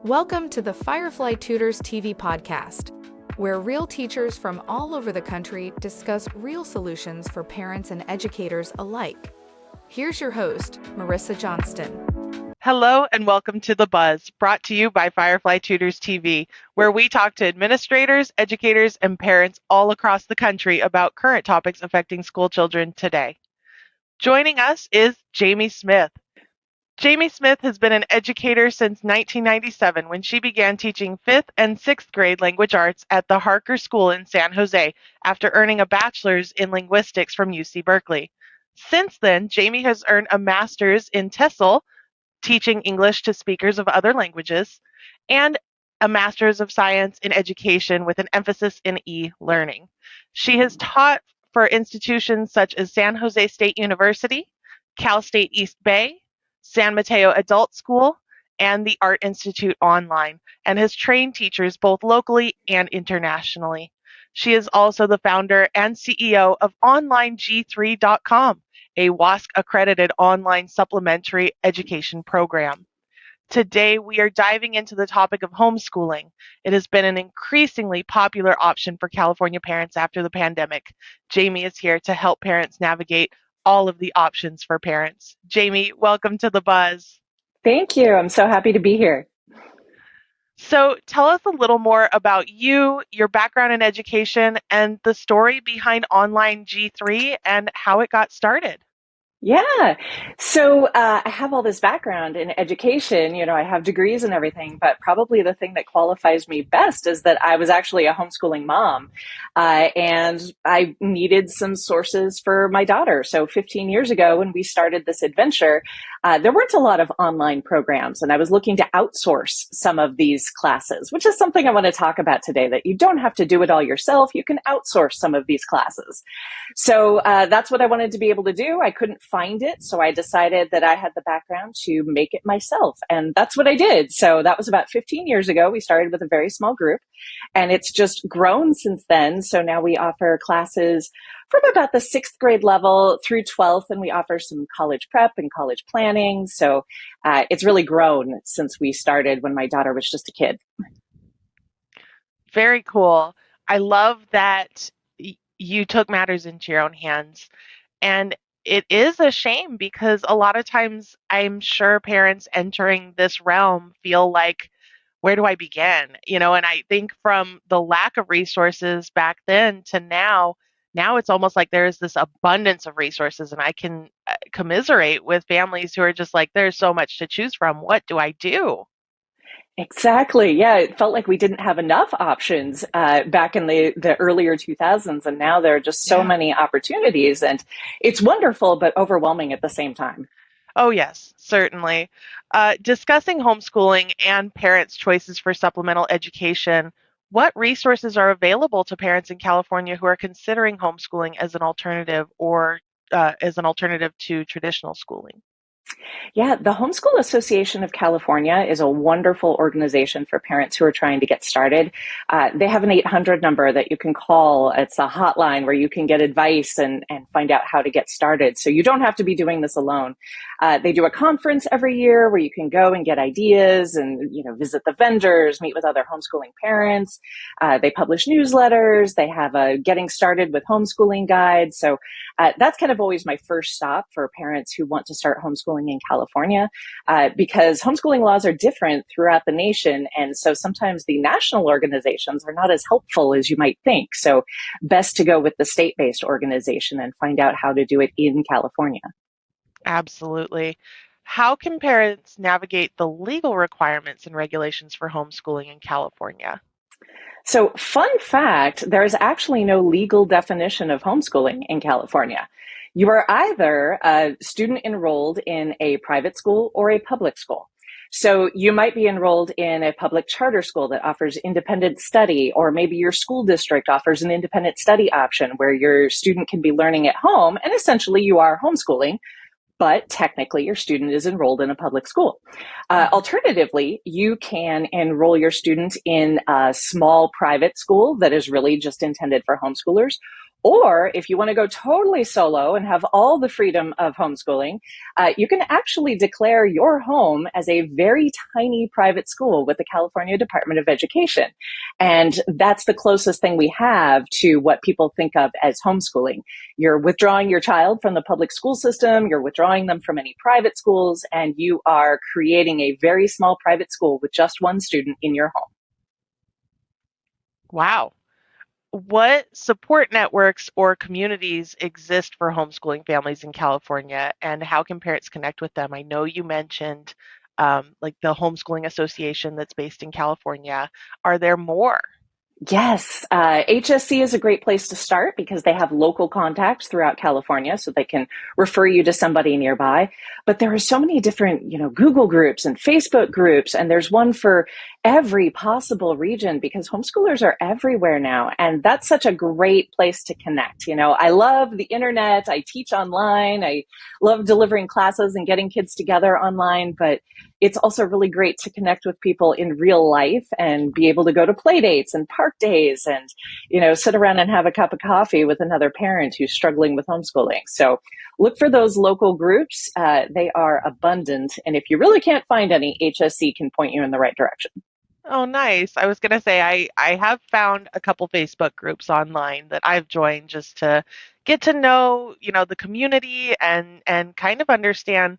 Welcome to the Firefly Tutors TV podcast, where real teachers from all over the country discuss real solutions for parents and educators alike. Here's your host, Marissa Johnston. Hello and welcome to The Buzz, brought to you by Firefly Tutors TV, where we talk to administrators, educators, and parents all across the country about current topics affecting school children today. Joining us is Jaime Smith. Jaime Smith has been an educator since 1997 when she began teaching 5th and 6th grade language arts at the Harker School in San Jose after earning a bachelor's in linguistics from UC Berkeley. Since then, Jaime has earned a master's in TESOL, teaching English to speakers of other languages, and a master's of science in education with an emphasis in e-learning. She has taught for institutions such as San Jose State University, Cal State East Bay, San Mateo Adult School, and the Art Institute Online, and has trained teachers both locally and internationally. She is also the founder and CEO of OnlineG3.com, a WASC-accredited online supplementary education program. Today, we are diving into the topic of homeschooling. It has been an increasingly popular option for California parents after the pandemic. Jaime is here to help parents navigate all of the options for parents. Jaime, welcome to The Buzz. Thank you. I'm so happy to be here. So tell us a little more about you, your background in education, and the story behind Online G3 and how it got started. Yeah. So I have all this background in education. I have degrees and everything, but probably the thing that qualifies me best is that I was actually a homeschooling mom. And I needed some sources for my daughter. So 15 years ago, when we started this adventure, there weren't a lot of online programs, and I was looking to outsource some of these classes, which is something I want to talk about today, that you don't have to do it all yourself. You can outsource some of these classes. So that's what I wanted to be able to do. I couldn't find it, so I decided that I had the background to make it myself, and that's what I did. So that was about 15 years ago. We started with a very small group, and it's just grown since then. So now we offer classes from about the 6th grade level through 12th, and we offer some college prep and college planning. So it's really grown since we started when my daughter was just a kid. Very cool. I love that you took matters into your own hands. And it is a shame because a lot of times I'm sure parents entering this realm feel like, where do I begin? And I think from the lack of resources back then to now it's almost like there is this abundance of resources, and I can commiserate with families who are just like, there's so much to choose from. What do I do? Exactly. Yeah, it felt like we didn't have enough options back in the earlier 2000s, and now there are just so many opportunities, and it's wonderful but overwhelming at the same time. Oh, yes, certainly. Discussing homeschooling and parents' choices for supplemental education, what resources are available to parents in California who are considering homeschooling as an alternative or as an alternative to traditional schooling? Yeah, the Homeschool Association of California is a wonderful organization for parents who are trying to get started. They have an 800 number that you can call. It's a hotline where you can get advice and find out how to get started. So you don't have to be doing this alone. They do a conference every year where you can go and get ideas and visit the vendors, meet with other homeschooling parents. They publish newsletters. They have a Getting Started with Homeschooling guide. So that's kind of always my first stop for parents who want to start homeschooling in California, because homeschooling laws are different throughout the nation. And so sometimes the national organizations are not as helpful as you might think. So best to go with the state-based organization and find out how to do it in California. Absolutely. How can parents navigate the legal requirements and regulations for homeschooling in California? So, fun fact, there is actually no legal definition of homeschooling in California. You are either a student enrolled in a private school or a public school. So you might be enrolled in a public charter school that offers independent study, or maybe your school district offers an independent study option where your student can be learning at home, and essentially you are homeschooling, but technically your student is enrolled in a public school. Alternatively, you can enroll your student in a small private school that is really just intended for homeschoolers, Or if you want to go totally solo and have all the freedom of homeschooling, you can actually declare your home as a very tiny private school with the California Department of Education. And that's the closest thing we have to what people think of as homeschooling. You're withdrawing your child from the public school system, you're withdrawing them from any private schools, and you are creating a very small private school with just one student in your home. Wow. What support networks or communities exist for homeschooling families in California, and how can parents connect with them? I know you mentioned like the Homeschooling Association that's based in California. Are there more? Yes, HSC is a great place to start because they have local contacts throughout California, so they can refer you to somebody nearby. But there are so many different, Google groups and Facebook groups, and there's one for every possible region because homeschoolers are everywhere now, and that's such a great place to connect. I love the internet. I teach online. I love delivering classes and getting kids together online, but it's also really great to connect with people in real life and be able to go to play dates and park days and, sit around and have a cup of coffee with another parent who's struggling with homeschooling. So look for those local groups. They are abundant. And if you really can't find any, HSC can point you in the right direction. Oh, nice. I was going to say, I have found a couple Facebook groups online that I've joined just to get to know, the community and kind of understand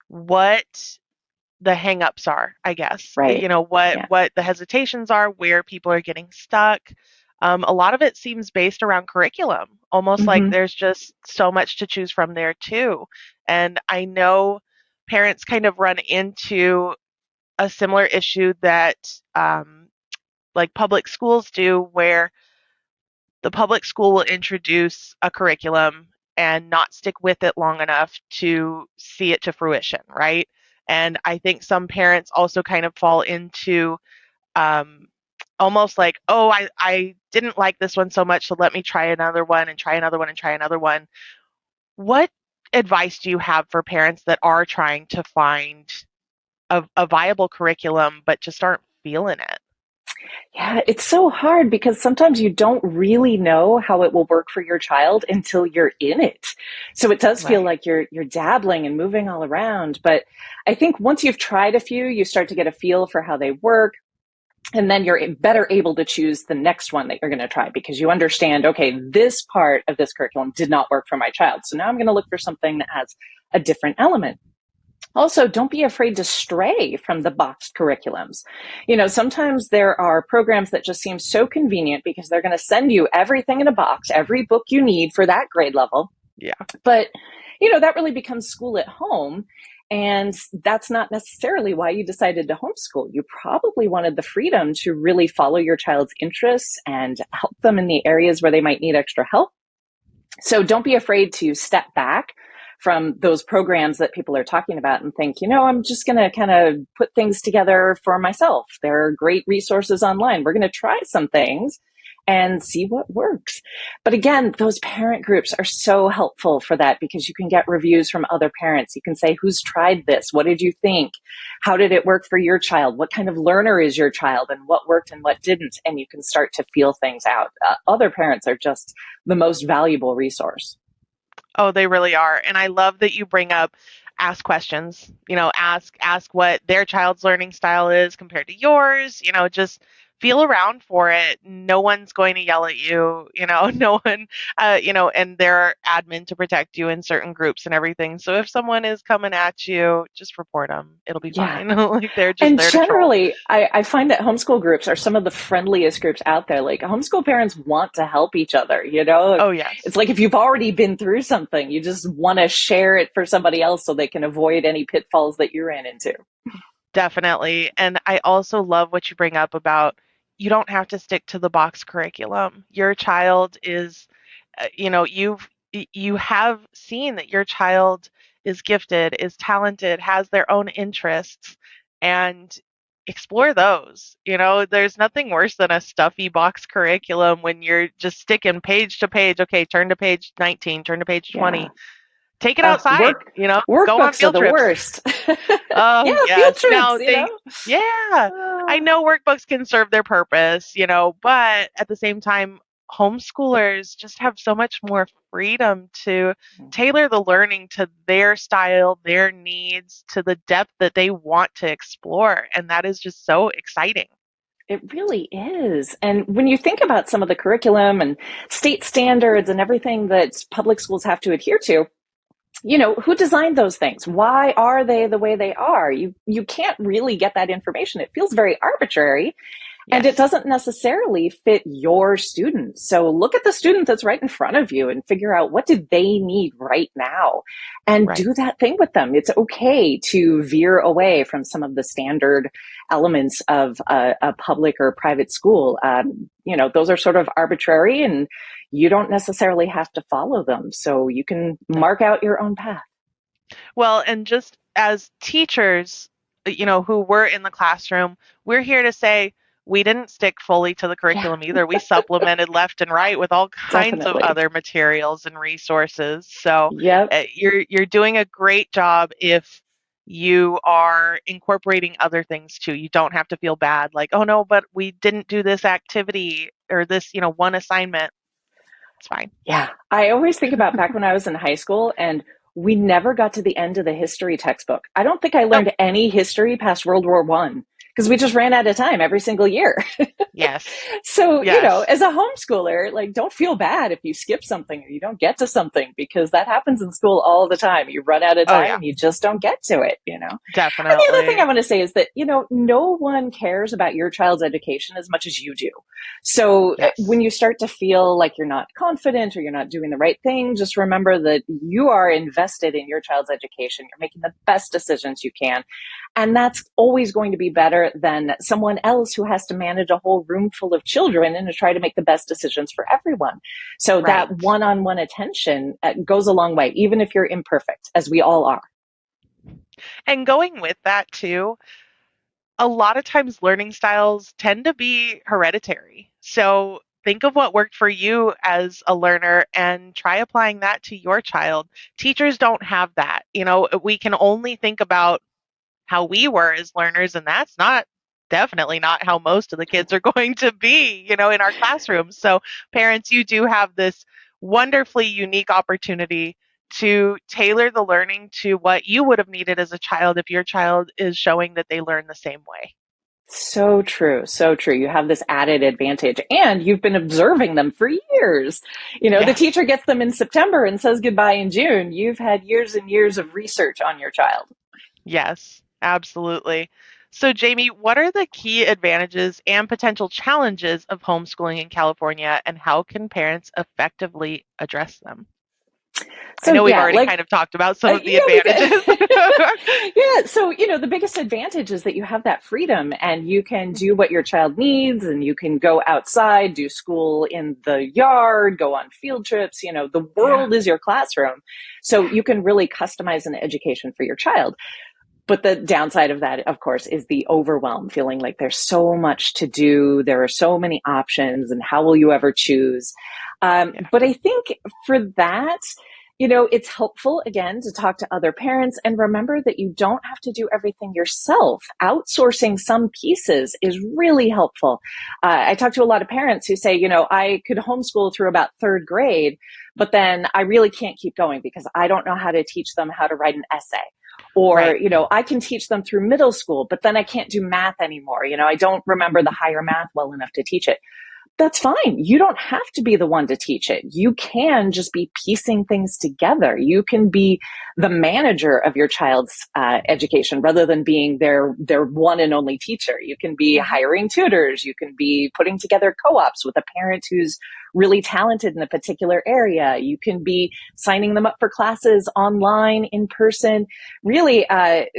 what the hangups are, I guess. Right. Yeah. What the hesitations are, where people are getting stuck. A lot of it seems based around curriculum, almost like there's just so much to choose from there too. And I know parents kind of run into a similar issue that like public schools do, where the public school will introduce a curriculum and not stick with it long enough to see it to fruition, right? And I think some parents also kind of fall into almost like, oh, I didn't like this one so much, so let me try another one and try another one and try another one. What advice do you have for parents that are trying to find a viable curriculum but just aren't feeling it? Yeah, it's so hard because sometimes you don't really know how it will work for your child until you're in it. So it does feel Right. like you're dabbling and moving all around. But I think once you've tried a few, you start to get a feel for how they work. And then you're better able to choose the next one that you're going to try because you understand, okay, this part of this curriculum did not work for my child. So now I'm going to look for something that has a different element. Also, don't be afraid to stray from the boxed curriculums. Sometimes there are programs that just seem so convenient because they're going to send you everything in a box, every book you need for that grade level. Yeah. But, that really becomes school at home. And that's not necessarily why you decided to homeschool. You probably wanted the freedom to really follow your child's interests and help them in the areas where they might need extra help. So don't be afraid to step back from those programs that people are talking about and think, I'm just going to kind of put things together for myself. There are great resources online. We're going to try some things and see what works. But again, those parent groups are so helpful for that because you can get reviews from other parents. You can say, who's tried this? What did you think? How did it work for your child? What kind of learner is your child and what worked and what didn't? And you can start to feel things out. Other parents are just the most valuable resource. Oh, they really are. And I love that you bring up ask questions, ask what their child's learning style is compared to yours, just feel around for it. No one's going to yell at you, no one, and there are admin to protect you in certain groups and everything. So if someone is coming at you, just report them. It'll be fine. Like they're just And there to troll. generally, I find that homeschool groups are some of the friendliest groups out there. Like homeschool parents want to help each other, Oh, yes. It's like if you've already been through something, you just want to share it for somebody else so they can avoid any pitfalls that you ran into. Definitely. And I also love what you bring up about you don't have to stick to the box curriculum. Your child is, you have seen that your child is gifted, is talented, has their own interests, and explore those. There's nothing worse than a stuffy box curriculum when you're just sticking page to page. Okay, turn to page 19, turn to page 20. Yeah. Take it outside, go on Workbooks are field the trips. worst. Oh, Yeah, yes. field trips, Now yeah, I know workbooks can serve their purpose, but at the same time, homeschoolers just have so much more freedom to tailor the learning to their style, their needs, to the depth that they want to explore. And that is just so exciting. It really is. And when you think about some of the curriculum and state standards and everything that public schools have to adhere to, who designed those things? Why are they the way they are? You can't really get that information. It feels very arbitrary. And it Yes. doesn't necessarily fit your students. So look at the student that's right in front of you and figure out what do they need right now and Right. do that thing with them. It's okay to veer away from some of the standard elements of a public or private school. Those are sort of arbitrary and you don't necessarily have to follow them. So you can mark out your own path. Well, and just as teachers, who were in the classroom, we're here to say we didn't stick fully to the curriculum either. We supplemented left and right with all kinds of Definitely. other materials and resources. So Yep. you're doing a great job if you are incorporating other things too. You don't have to feel bad like, oh no, but we didn't do this activity or this, one assignment. It's fine. Yeah. I always think about back when I was in high school and we never got to the end of the history textbook. I don't think I Nope. learned any history past World War One because we just ran out of time every single year. Yes. So, Yes. as a homeschooler, like, don't feel bad if you skip something or you don't get to something because that happens in school all the time. You run out of Oh time yeah, and you just don't get to it, And the other thing I definitely. want to say is that, no one cares about your child's education as much as you do. So when Yes. you start to feel like you're not confident or you're not doing the right thing, just remember that you are invested in your child's education. You're making the best decisions you can. And that's always going to be better than someone else who has to manage a whole room full of children and to try to make the best decisions for everyone. So Right. that one-on-one attention goes a long way, even if you're imperfect, as we all are. And going with that too, a lot of times learning styles tend to be hereditary. So think of what worked for you as a learner and try applying that to your child. Teachers don't have that. We can only think about how we were as learners, and that's definitely not how most of the kids are going to be, in our classrooms. So parents, you do have this wonderfully unique opportunity to tailor the learning to what you would have needed as a child if your child is showing that they learn the same way. So true. So true. You have this added advantage and you've been observing them for years. The Yes. teacher gets them in September and says goodbye in June. You've had years and years of research on your child. Yes, absolutely. So, Jamie, what are the key advantages and potential challenges of homeschooling in California, and how can parents effectively address them? I So know we've yeah, already kind of talked about some of the yeah, we advantages. could. Yeah. So, the biggest advantage is that you have that freedom and you can do what your child needs and you can go outside, do school in the yard, go on field trips. The Yeah. world is your classroom. So you can really customize an education for your child. But the downside of that, of course, is the overwhelm, feeling like there's so much to do. There are so many options and how will you ever choose? Yeah. But I think for that, it's helpful again to talk to other parents and remember that you don't have to do everything yourself. Outsourcing some pieces is really helpful. I talk to a lot of parents who say, I could homeschool through about third grade, but then I really can't keep going because I don't know how to teach them how to write an essay. Or, Right. I can teach them through middle school, but then I can't do math anymore. I don't remember the higher math well enough to teach it. That's fine. You don't have to be the one to teach it. You can just be piecing things together. You can be the manager of your child's education rather than being their one and only teacher. You can be Mhm. hiring tutors. You can be putting together co-ops with a parent who's really talented in a particular area. You can be signing them up for classes online, in person. Really, at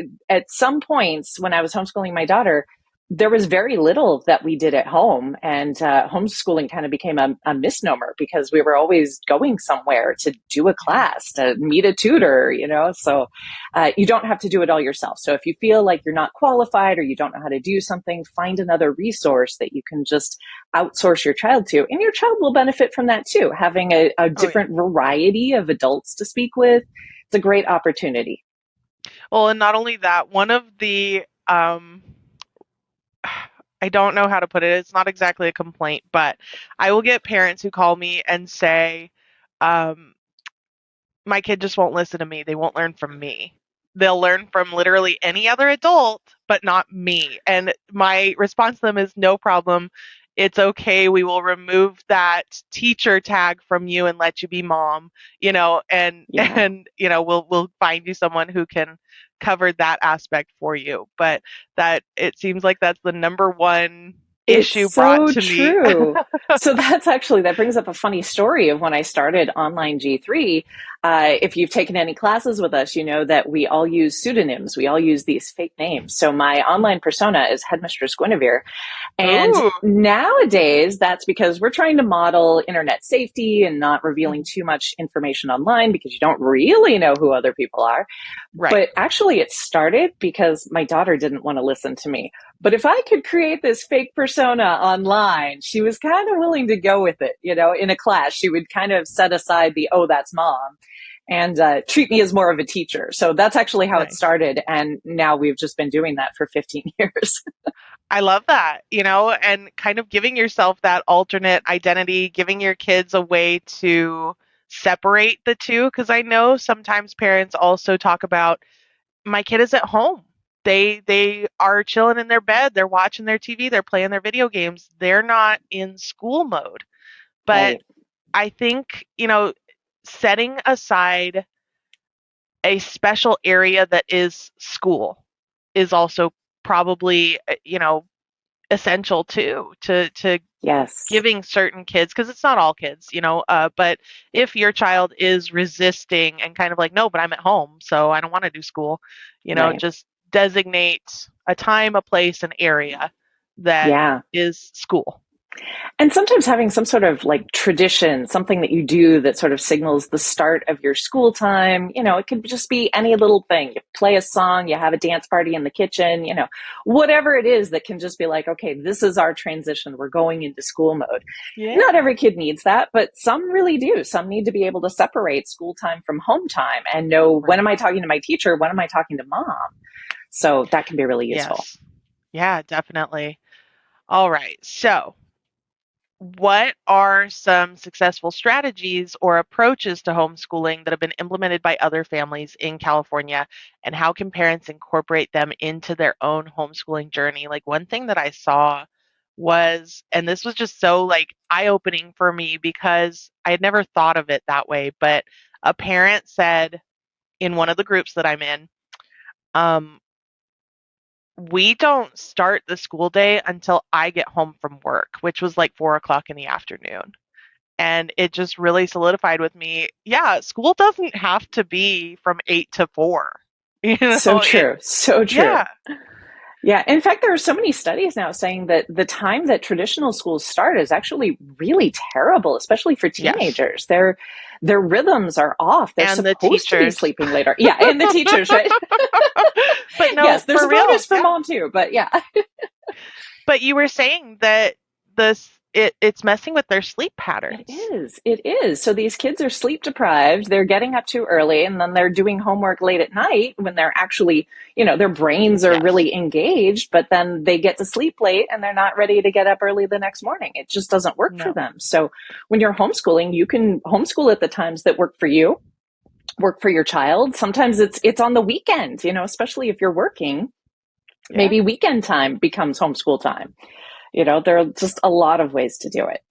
some points when I was homeschooling my daughter, there was very little that we did at home, and homeschooling kind of became a misnomer because we were always going somewhere to do a Yeah. class, to meet a tutor, so you don't have to do it all yourself. So if you feel like you're not qualified or you don't know how to do something, find another resource that you can just outsource your child to, and your child will benefit from that too. Having a Oh, yeah. different variety of adults to speak with, it's a great opportunity. Well, and not only that, one of the I don't know how to put it. It's not exactly a complaint, but I will get parents who call me and say, um, my kid just won't listen to me. They won't learn from me. They'll learn from literally any other adult, but not me. And my response to them is no problem. It's okay. We will remove that teacher tag from you and let you be mom, and Yeah. we'll find you someone who can cover that aspect for you. But that it seems like that's the number one It's issue brought so to me. true. So that brings up a funny story of when I started online G3. If you've taken any classes with us, you know that we all use pseudonyms. We all use these fake names. So my online persona is Headmistress Guinevere. And Ooh, nowadays, that's because we're trying to model internet safety and not revealing too much information online because you don't really know who other people are. right. But actually, it started because my daughter didn't want to listen to me. But if I could create this fake persona online, she was kind of willing to go with it. In a class, she would kind of set aside the, oh, that's mom, and treat me as more of a teacher. So that's actually how it Nice. started. And now we've just been doing that for 15 years. I love that, and kind of giving yourself that alternate identity, giving your kids a way to separate the two. Because I know sometimes parents also talk about, my kid is at home. They are chilling in their bed, they're watching their TV, they're playing their video games. They're not in school mode. But Right. I think, setting aside a special area that is school is also probably, essential too, to Yes. giving certain kids, because it's not all kids, but if your child is resisting and kind of like, no, but I'm at home, so I don't want to do school, Right. just designate a time, a place, an area that Yeah. is school. And sometimes having some sort of like tradition, something that you do that sort of signals the start of your school time, it could just be any little thing. You play a song, you have a dance party in the kitchen, whatever it is that can just be like, okay, this is our transition. We're going into school mode. Not Yeah. every kid needs that, but some really do. Some need to be able to separate school time from home time and know, when Right. am I talking to my teacher? When am I talking to mom? So that can be really useful. Yes. Yeah, definitely. All right. So, what are some successful strategies or approaches to homeschooling that have been implemented by other families in California, and how can parents incorporate them into their own homeschooling journey? Like, one thing that I saw was, and this was just so like eye-opening for me because I had never thought of it that way, but a parent said in one of the groups that I'm in, um, we don't start the school day until I get home from work, which was like 4 o'clock in the afternoon. And it just really solidified with me, yeah, school doesn't have to be from 8 to 4. So It, true. So true. yeah, Yeah. In fact, there are so many studies now saying that the time that traditional schools start is actually really terrible, especially for yes. teenagers. Their rhythms are off. They're And the supposed to be teachers. sleeping later. Yeah, and the teachers, right? But no, Yes, there's for a real. bonus for Yeah. mom too, but yeah. But you were saying that it's messing with their sleep It patterns. is. It is. So these kids are sleep deprived. They're getting up too early and then they're doing homework late at night when they're actually, their brains are Yes. really engaged, but then they get to sleep late and they're not ready to get up early the next morning. It just doesn't work for No. them. So when you're homeschooling, you can homeschool at the times that work for you, work for your child. Sometimes it's on the weekend, especially if you're working, Yeah. maybe weekend time becomes homeschool time. There are just a lot of ways to do it.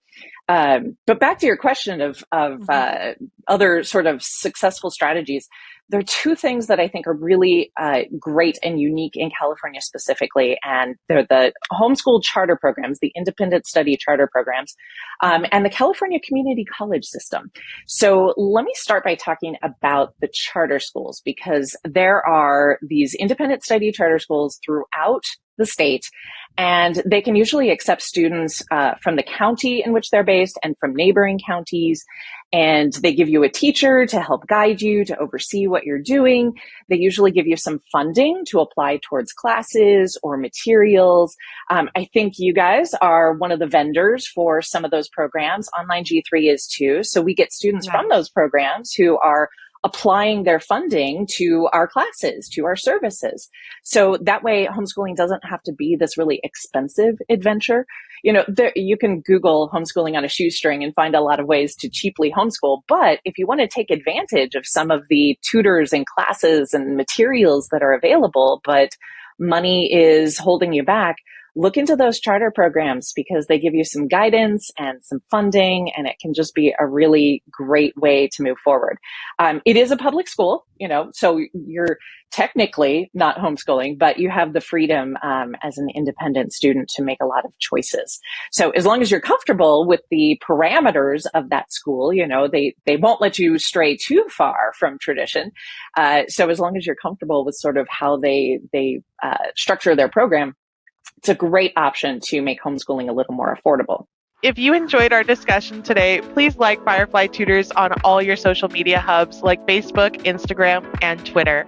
But back to your question of Hmm. other sort of successful strategies, there are two things that I think are really great and unique in California specifically, and they're the homeschool charter programs, the independent study charter programs, Hmm. and the California community college system. So let me start by talking about the charter schools, because there are these independent study charter schools throughout the state, and they can usually accept students from the county in which they're based and from neighboring counties. And they give you a teacher to help guide you, to oversee what you're doing. They usually give you some funding to apply towards classes or materials. I think you guys are one of the vendors for some of those programs. Online G3 is too. So we get students from those Nice. programs who are applying their funding to our classes, to our services. So that way homeschooling doesn't have to be this really expensive adventure. You can Google homeschooling on a shoestring and find a lot of ways to cheaply homeschool. But if you want to take advantage of some of the tutors and classes and materials that are available, but money is holding you back, look into those charter programs because they give you some guidance and some funding, and it can just be a really great way to move forward. It is a public school, so you're technically not homeschooling, but you have the freedom as an independent student to make a lot of choices. So as long as you're comfortable with the parameters of that school, they won't let you stray too far from tradition. So as long as you're comfortable with sort of how they structure their program, it's a great option to make homeschooling a little more affordable. If you enjoyed our discussion today, please like Firefly Tutors on all your social media hubs like Facebook, Instagram, and Twitter.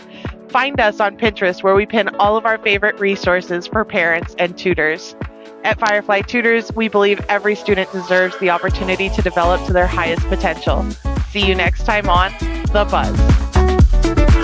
Find us on Pinterest, where we pin all of our favorite resources for parents and tutors. At Firefly Tutors, we believe every student deserves the opportunity to develop to their highest potential. See you next time on The Buzz.